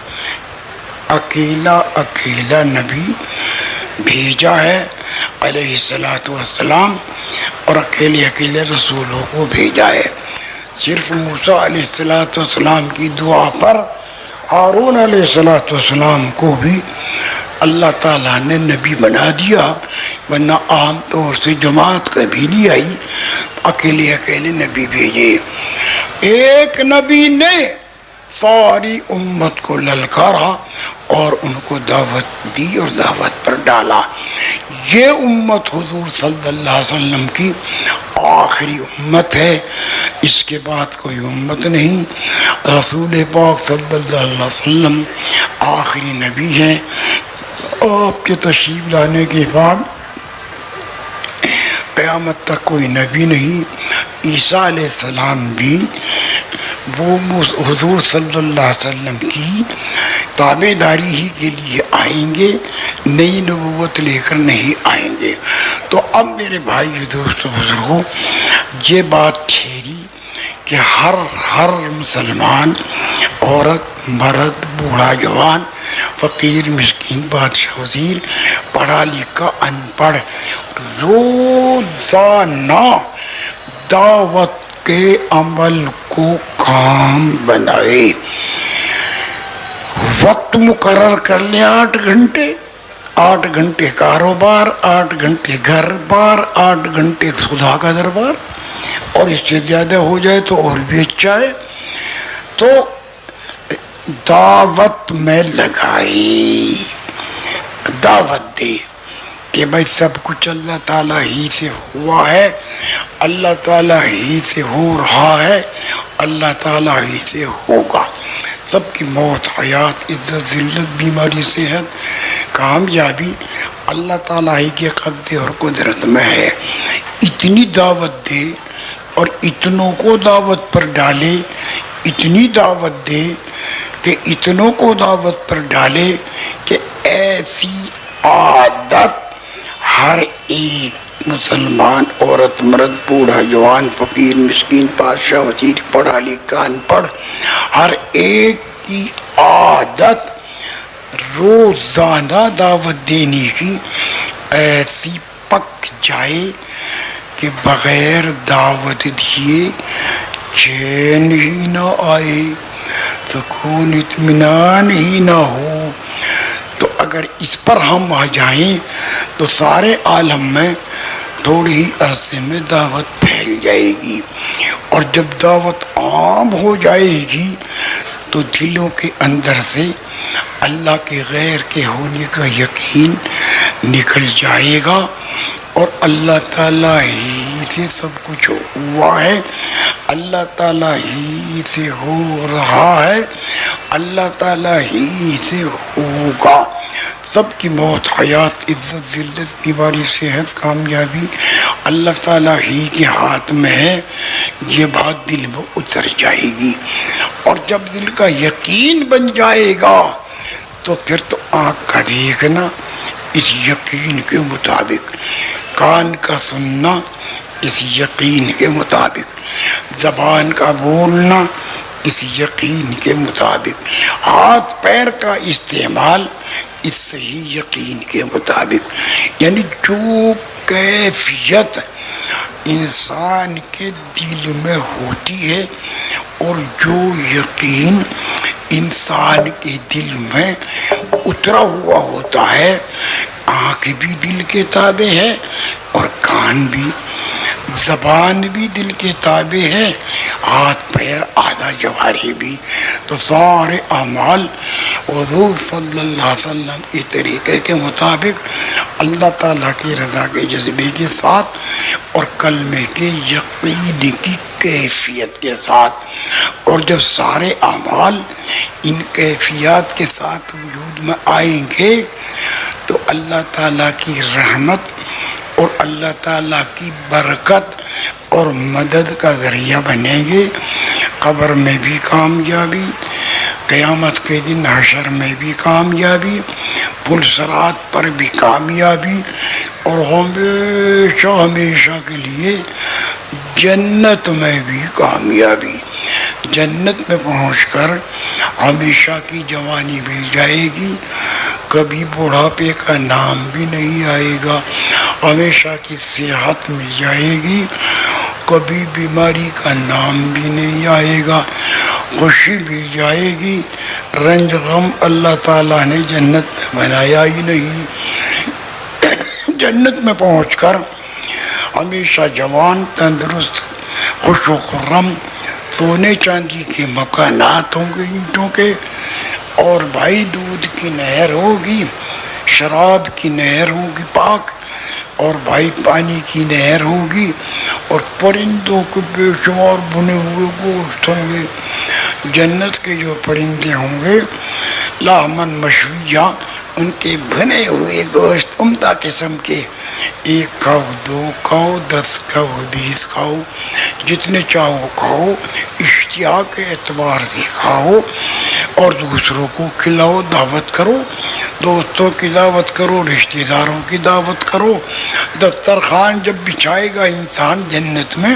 اکیلا نبی بھیجا ہے علیہ السلام، اور اکیلے رسولوں کو بھیجا ہے۔ صرف موسیٰ علیہ السلام کی دعا پر ہارون علیہ السلام کو بھی اللہ تعالیٰ نے نبی بنا دیا، ورنہ عام طور سے جماعت کبھی نہیں آئی، اکیلے نبی بھیجے۔ ایک نبی نے ساری امت کو للکارا اور ان کو دعوت دی اور دعوت پر ڈالا۔ یہ امت حضور صلی اللہ علیہ وسلم کی آخری امت ہے، اس کے بعد کوئی امت نہیں۔ رسول پاک صلی اللہ علیہ وسلم آخری نبی ہیں۔ آپ کے تشریف لانے کے بعد قیامت تک کوئی نبی نہیں۔ عیسیٰ علیہ السلام بھی وہ حضور صلی اللہ علیہ وسلم کی تابع داری ہی کے لیے آئیں گے، نئی نبوت لے کر نہیں آئیں گے۔ تو اب میرے بھائی دوستو بزرگوں، یہ بات ٹھہری کہ ہر مسلمان، عورت، مرد، بوڑھا، جوان، فقیر، مسکین، بادشاہ، وزیر، پڑھا لکھا، ان پڑھ، روزانہ دعوت کے عمل کو کام بنائے۔ وقت مقرر کر لیں 8 گھنٹے، 8 گھنٹے کاروبار، 8 گھنٹے گھر بار، 8 گھنٹے خدا کا دربار، اور اس سے زیادہ ہو جائے تو اور بھی اچھا ہے. تو دعوت میں لگائی، دعوت دے کہ بھائی سب کچھ اللہ تعالیٰ ہی سے ہوا ہے، اللہ تعالیٰ ہی سے ہو رہا ہے، اللہ تعالیٰ ہی سے ہوگا. سب کی موت، حیات، عزت، ذلت، بیماری، صحت، کامیابی اللہ تعالیٰ ہی کے قبضے اور قدرت میں ہے. اتنی دعوت دے اور اتنوں کو دعوت پر ڈالے، اتنی دعوت دے کہ اتنوں کو دعوت پر ڈالے کہ ایسی عادت ہر ایک مسلمان، عورت، مرد، بوڑھا، جوان، فقیر، مسکین، بادشاہ، وزیر، پڑھا لکھا، ان پڑھ، ہر ایک کی عادت روزانہ دعوت دینے کی ایسی پک جائے کہ بغیر دعوت دیے چین ہی نہ آئے، سکون اطمینان ہی نہ ہو. تو اگر اس پر ہم آ جائیں تو سارے عالم میں تھوڑی ہی عرصے میں دعوت پھیل جائے گی، اور جب دعوت عام ہو جائے گی تو دلوں کے اندر سے اللہ کے غیر کے ہونے کا یقین نکل جائے گا، اور اللہ تعالیٰ ہی سے سب کچھ ہوا ہے، اللہ تعالیٰ ہی سے ہو رہا ہے، اللہ تعالیٰ ہی سے ہوگا. سب کی موت، حیات، عزت، ذلت، بیماری، صحت، کامیابی اللہ تعالیٰ ہی کے ہاتھ میں ہے. یہ بات دل میں اتر جائے گی، اور جب دل کا یقین بن جائے گا تو پھر تو آنکھ کا دیکھنا اس یقین کے مطابق، کان کا سننا اس یقین کے مطابق، زبان کا بولنا اس یقین کے مطابق، ہاتھ پیر کا استعمال اس صحیح یقین کے مطابق. یعنی جو کیفیت انسان کے دل میں ہوتی ہے اور جو یقین انسان کے دل میں اترا ہوا ہوتا ہے، آنکھ بھی دل کے تابع ہے اور کان بھی، زبان بھی دل کے تابع ہے، ہاتھ پیر آدھا جوارے بھی. تو سارے اعمال حضور صلی اللہ علیہ وسلم کے طریقے کے مطابق، اللہ تعالیٰ کی رضا کے جذبے کے ساتھ اور کلمے کے یقین کی کیفیت کے ساتھ. اور جب سارے اعمال ان کیفیات کے ساتھ وجود میں آئیں گے تو اللہ تعالیٰ کی رحمت اور اللہ تعالیٰ کی برکت اور مدد کا ذریعہ بنیں گے. قبر میں بھی کامیابی، قیامت کے دن حشر میں بھی کامیابی، پل صراط پر بھی کامیابی، اور ہمیشہ ہمیشہ کے لیے جنت میں بھی کامیابی. جنت میں پہنچ کر ہمیشہ کی جوانی مل جائے گی، کبھی بڑھاپے کا نام بھی نہیں آئے گا، ہمیشہ کی صحت مل جائے گی، کبھی بیماری کا نام بھی نہیں آئے گا، خوشی مل جائے گی، رنج غم اللہ تعالیٰ نے جنت میں بنایا ہی نہیں. جنت میں پہنچ کر ہمیشہ جوان، تندرست، خوش و خرم، سونے چاندی کے مکانات ہوں گے اینٹوں کے، اور بھائی دودھ کی نہر ہوگی، شراب کی نہر ہوگی پاک، اور بھائی پانی کی نہر ہوگی، اور پرندوں کے بے شمار بنے ہوئے گوشت ہوں گے. جنت کے جو پرندے ہوں گے لحمن مشویہ، ان کے بنے ہوئے گوشت عمدہ قسم کے، 1 کھاؤ، 2 کھاؤ، 10 کھاؤ، 20 کھاؤ، جتنے چاہو کھاؤ، اشتہا کے اعتبار سے کھاؤ، اور دوسروں کو کھلاؤ، دعوت کرو، دوستوں کی دعوت کرو، رشتہ داروں کی دعوت کرو. دسترخوان جب بچھائے گا انسان جنت میں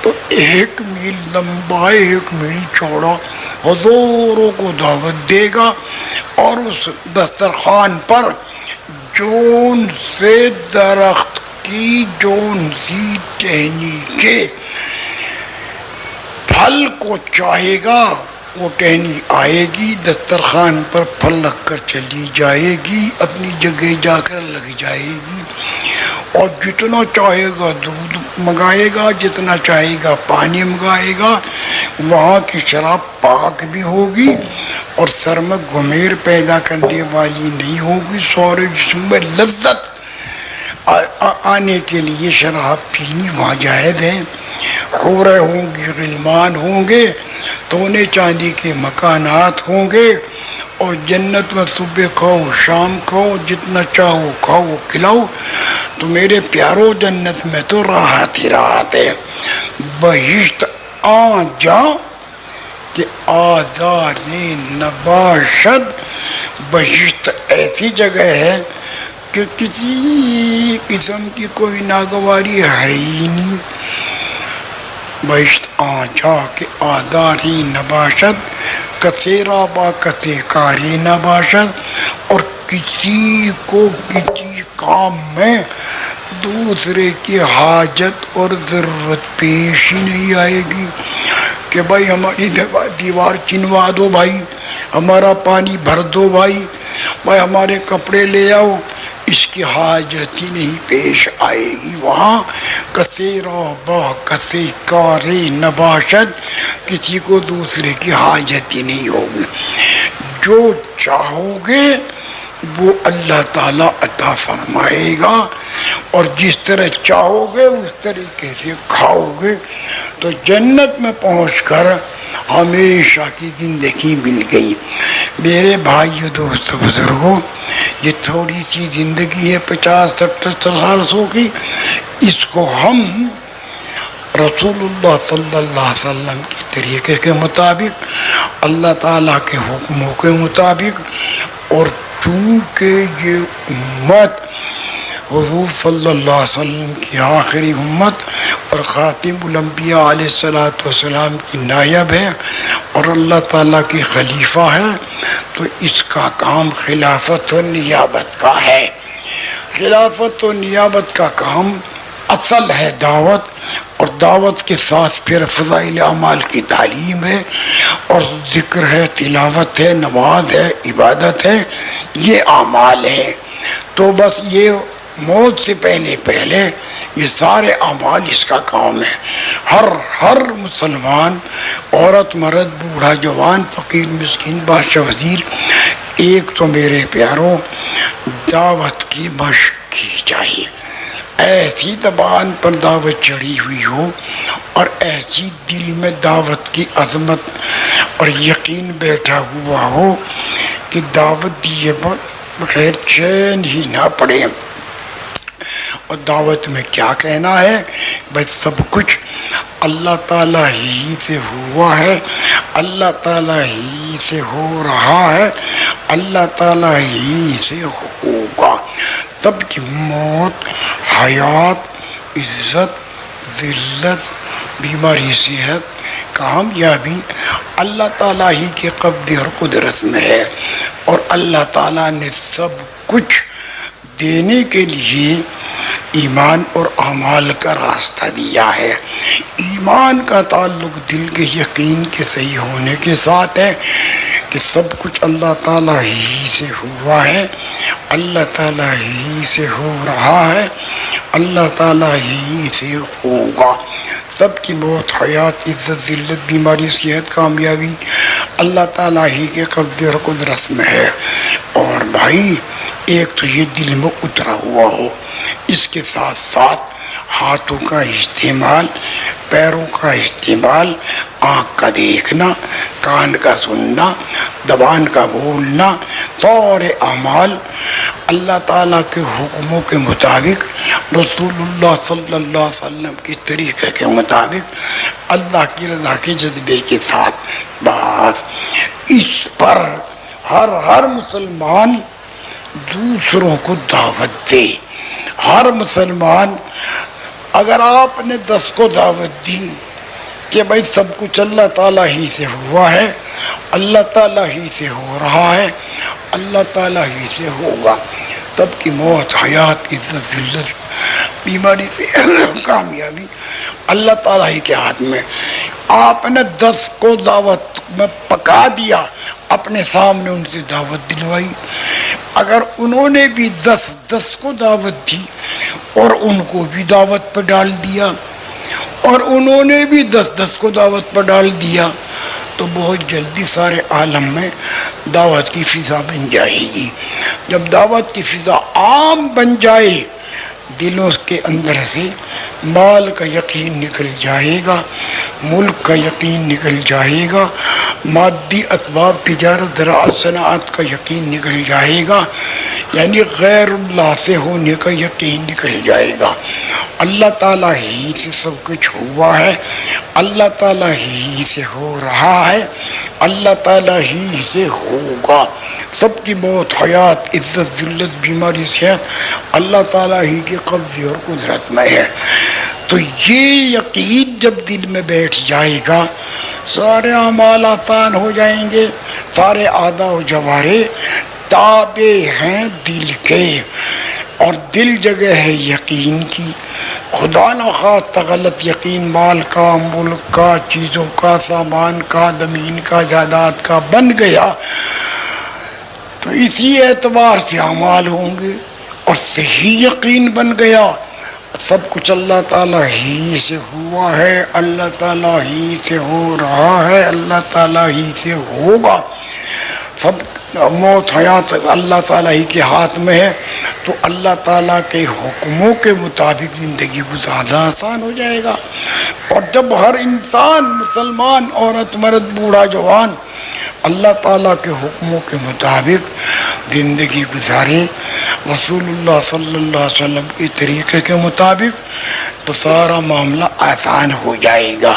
تو 1 میل لمبا، 1 میل چوڑا، ہزاروں کو دعوت دے گا، اور اس دسترخوان پر جون سے درخت کی جون سی ٹہنی کے پھل کو چاہے گا، وہ ٹہنی آئے گی، دسترخوان پر پھل رکھ کر چلی جائے گی، اپنی جگہ جا کر لگ جائے گی، اور جتنا چاہے گا دودھ منگائے گا، جتنا چاہے گا پانی منگائے گا، وہاں کی شراب پاک بھی ہوگی اور سر میں گھمیر پیدا کرنے والی نہیں ہوگی۔ سورے جسم میں لذت آنے کے لیے شراب پینی وہاں جائز ہے۔ حوریں ہوں گی، غلمان ہوں گے، سونے چاندی کے مکانات ہوں گے، اور جنت میں صبح کھاؤ شام کھاؤ، جتنا چاہو کھاؤ کھلاؤ۔ تو میرے پیارو جنت میں تو راحت ہی راحت ہے۔ بہشت آ جا کہ آزار نباشد، بہشت ایسی جگہ ہے کہ کسی قسم کی کوئی ناگواری ہے ہی نہیں۔ بہشت آ جا کہ آزاری نباشد، کثیرا با کثے کاری نباشد، اور کسی کو کسی کام میں دوسرے کی حاجت اور ضرورت پیش ہی نہیں آئے گی کہ بھائی ہماری دیوار چنوا دو، بھائی ہمارا پانی بھر دو، بھائی ہمارے کپڑے لے آؤ، اس کی حاجت ہی نہیں پیش آئے گی۔ وہاں کثیرا با کثے کاری نباشد، کسی کو دوسرے کی حاجت ہی نہیں ہوگی۔ جو چاہو گے وہ اللہ تعالیٰ عطا فرمائے گا، اور جس طرح چاہو گے اس طریقے سے کھاؤ گے۔ تو جنت میں پہنچ کر ہمیشہ کی زندگی مل گئی۔ میرے بھائیو دوستو بزرگوں، یہ تھوڑی سی زندگی ہے 50-60 کی، اس کو ہم رسول اللہ صلی اللہ علیہ وسلم کے طریقے کے مطابق، اللہ تعالیٰ کے حکموں کے مطابق، اور چونکہ یہ امت حضور صلی اللہ علیہ وسلم کی آخری امت اور خاتم الانبیاء علیہ السلام کی نائب ہے اور اللہ تعالیٰ کی خلیفہ ہے، تو اس کا کام خلافت و نیابت کا ہے۔ خلافت و نیابت کا کام اصل ہے دعوت، اور دعوت کے ساتھ پھر فضائل اعمال کی تعلیم ہے، اور ذکر ہے، تلاوت ہے، نماز ہے، عبادت ہے، یہ اعمال ہے۔ تو بس یہ موت سے پہلے یہ سارے اعمال اس کا کام ہے۔ ہر مسلمان، عورت مرد، بوڑھا جوان، فقیر مسکین، بادشاہ وزیر، ایک تو میرے پیاروں دعوت کی مشق کی چاہیے۔ ایسی زبان پر دعوت چڑھی ہوئی ہو اور ایسی دل میں دعوت کی عظمت اور یقین بیٹھا ہوا ہو کہ دعوت دیے بغیر چین ہی نہ پڑے۔ اور دعوت میں کیا کہنا ہے؟ بھائی سب کچھ اللہ تعالیٰ ہی سے ہوا ہے، اللہ تعالیٰ ہی سے ہو رہا ہے، اللہ تعالیٰ ہی سے ہوگا۔ سب کی موت، حیات، عزت، ذلت، بیماری، صحت، کامیابی اللہ تعالیٰ ہی کے قبضے اور قدرت میں ہے، اور اللہ تعالیٰ نے سب کچھ دینے کے لیے ایمان اور اعمال کا راستہ دیا ہے۔ ایمان کا تعلق دل کے یقین کے صحیح ہونے کے ساتھ ہے کہ سب کچھ اللہ تعالیٰ ہی سے ہوا ہے، اللہ تعالیٰ ہی سے ہو رہا ہے، اللہ تعالیٰ ہی سے ہوگا۔ سب کی موت، حیات، عزت، ذلت، بیماری، صحت، کامیابی اللہ تعالیٰ ہی کے قبضے اور قدرت میں ہے۔ اور بھائی ایک تو یہ دل میں اترا ہوا ہو، اس کے ساتھ ساتھ ہاتھوں کا استعمال، پیروں کا استعمال، آنکھ کا دیکھنا، کان کا سننا، زبان کا بولنا، سارے اعمال اللہ تعالیٰ کے حکموں کے مطابق، رسول اللہ صلی اللہ علیہ وسلم کے طریقے کے مطابق، اللہ کی رضا کے جذبے کے ساتھ، بس اس پر ہر مسلمان دوسروں کو دعوت دے۔ ہر مسلمان، اگر آپ نے 10 کو دعوت دی کہ بھائی سب کچھ اللہ تعالیٰ ہی سے ہوا ہے، اللہ تعالیٰ ہی سے ہو رہا ہے، اللہ تعالیٰ ہی سے ہوگا، تب کی موت، حیات، عزت، ذلت، بیماری سے کامیابی اللہ تعالیٰ ہی کے ہاتھ میں۔ آپ نے 10 کو دعوت میں پکا دیا، اپنے سامنے ان سے دعوت دلوائی۔ اگر انہوں نے بھی 10 کو دعوت دی اور ان کو بھی دعوت پہ ڈال دیا، اور انہوں نے بھی 10 کو دعوت پہ ڈال دیا، تو بہت جلدی سارے عالم میں دعوت کی فضا بن جائے گی۔ جب دعوت کی فضا عام بن جائے، دلوں کے اندر سے مال کا یقین نکل جائے گا، ملک کا یقین نکل جائے گا، مادی اسباب تجارت زراعت صنعت کا یقین نکل جائے گا، یعنی غیر اللہ سے ہونے کا یقین نکل جائے گا۔ اللہ تعالیٰ ہی سے سب کچھ ہوا ہے، اللہ تعالیٰ ہی سے ہو رہا ہے، اللہ تعالیٰ ہی سے ہوگا۔ سب کی موت، حیات، عزت، ذلت، بیماری، صحت اللہ تعالیٰ ہی کے قبضے اور قدرت میں ہے۔ تو یہ یقین جب دل میں بیٹھ جائے گا، سارے اعمال آسان ہو جائیں گے۔ سارے اعضاء و جوارح تابع ہیں دل کے، اور دل جگہ ہے یقین کی۔ خدا نخواستہ غلط یقین مال کا، ملک کا، چیزوں کا، سامان کا، زمین کا، جائیداد کا بن گیا، تو اسی اعتبار سے اعمال ہوں گے۔ اور صحیح یقین بن گیا، سب کچھ اللہ تعالیٰ ہی سے ہوا ہے، اللہ تعالیٰ ہی سے ہو رہا ہے، اللہ تعالیٰ ہی سے ہوگا، سب موت حیات اللہ تعالیٰ ہی کے ہاتھ میں ہے، تو اللہ تعالیٰ کے حکموں کے مطابق زندگی گزارنا آسان ہو جائے گا۔ اور جب ہر انسان، مسلمان، عورت، مرد، بوڑھا، جوان، اللہ تعالیٰ کے حکموں کے مطابق زندگی گزارے، رسول اللہ صلی اللہ علیہ وسلم کے طریقے کے مطابق، تو سارا معاملہ آسان ہو جائے گا۔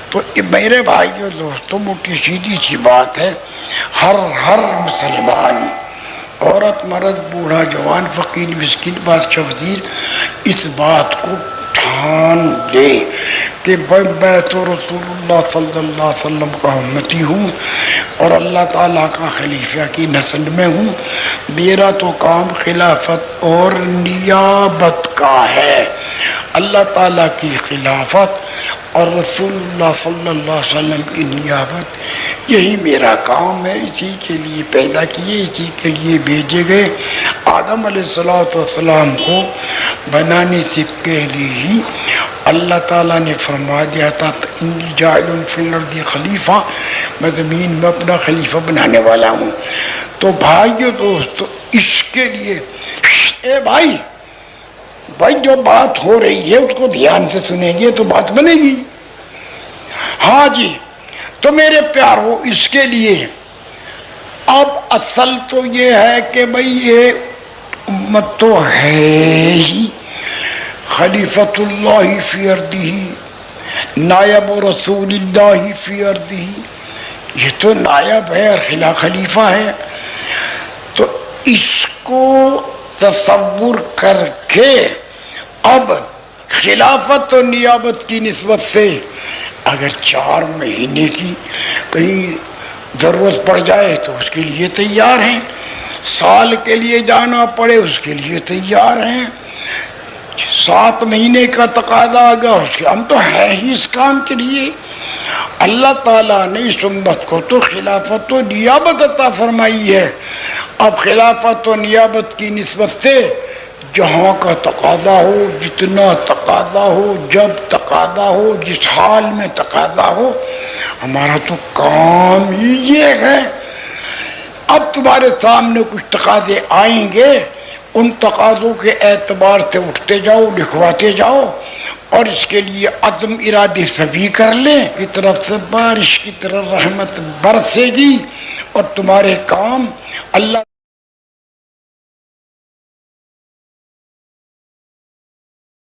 تو میرے بھائیو دوستو، موٹی سیدھی سی بات ہے، ہر مسلمان، عورت، مرد، بوڑھا، جوان، فقیر، مسکین، بادشاہ، وزیر، اس بات کو ٹھان لے کہ میں تو رسول اللہ صلی اللہ علیہ وسلم کا امتی ہوں اور اللہ تعالیٰ کا خلیفہ کی نسل میں ہوں، میرا تو کام خلافت اور نیابت کا ہے۔ اللہ تعالیٰ کی خلافت اور رسول اللہ صلی اللہ علیہ وسلم کی نیابت، یہی میرا کام ہے، اسی کے لیے پیدا کیے، اسی کے لیے بھیجے گئے۔ آدم علیہ السلام کو بنانے سے پہلے ہی اللہ تعالیٰ نے فرما دیا تھا، انی جاعل فی الارض خلیفہ، میں زمین میں اپنا خلیفہ بنانے والا ہوں۔ تو بھائیو دوستو، اس کے لیے اے بھائی جو بات ہو رہی ہے اس کو دھیان سے سنیں گے تو بات بنے گی۔ ہاں جی، تو میرے پیارو، اس کے لیے اب اصل تو یہ ہے کہ بھئی یہ امت تو ہے ہی خلیفۃ اللہ فی ارضہ، نائب رسول اللہ فی ارضہ، یہ تو نائب ہے اور خلیفہ ہے۔ تو اس کو تصور کر کے اب خلافت و نیابت کی نسبت سے اگر 4 مہینے کی کہیں ضرورت پڑ جائے تو اس کے لیے تیار ہیں، سال کے لیے جانا پڑے اس کے لیے تیار ہیں، 7 مہینے کا تقاضا آ گیا اس کے، ہم تو ہیں ہی اس کام کے لیے۔ اللہ تعالیٰ نے اس امت کو تو خلافت و نیابت عطا فرمائی ہے۔ اب خلافت و نیابت کی نسبت سے جہاں کا تقاضا ہو، جتنا تقاضا ہو، جب تقاضا ہو، جس حال میں تقاضا ہو، ہمارا تو کام ہی یہ ہے۔ اب تمہارے سامنے کچھ تقاضے آئیں گے، ان تقاضوں کے اعتبار سے اٹھتے جاؤ، لکھواتے جاؤ، اور اس کے لیے عزم ارادے سبھی کر لیں، کی طرف سے بارش کی طرح رحمت برسے گی اور تمہارے کام اللہ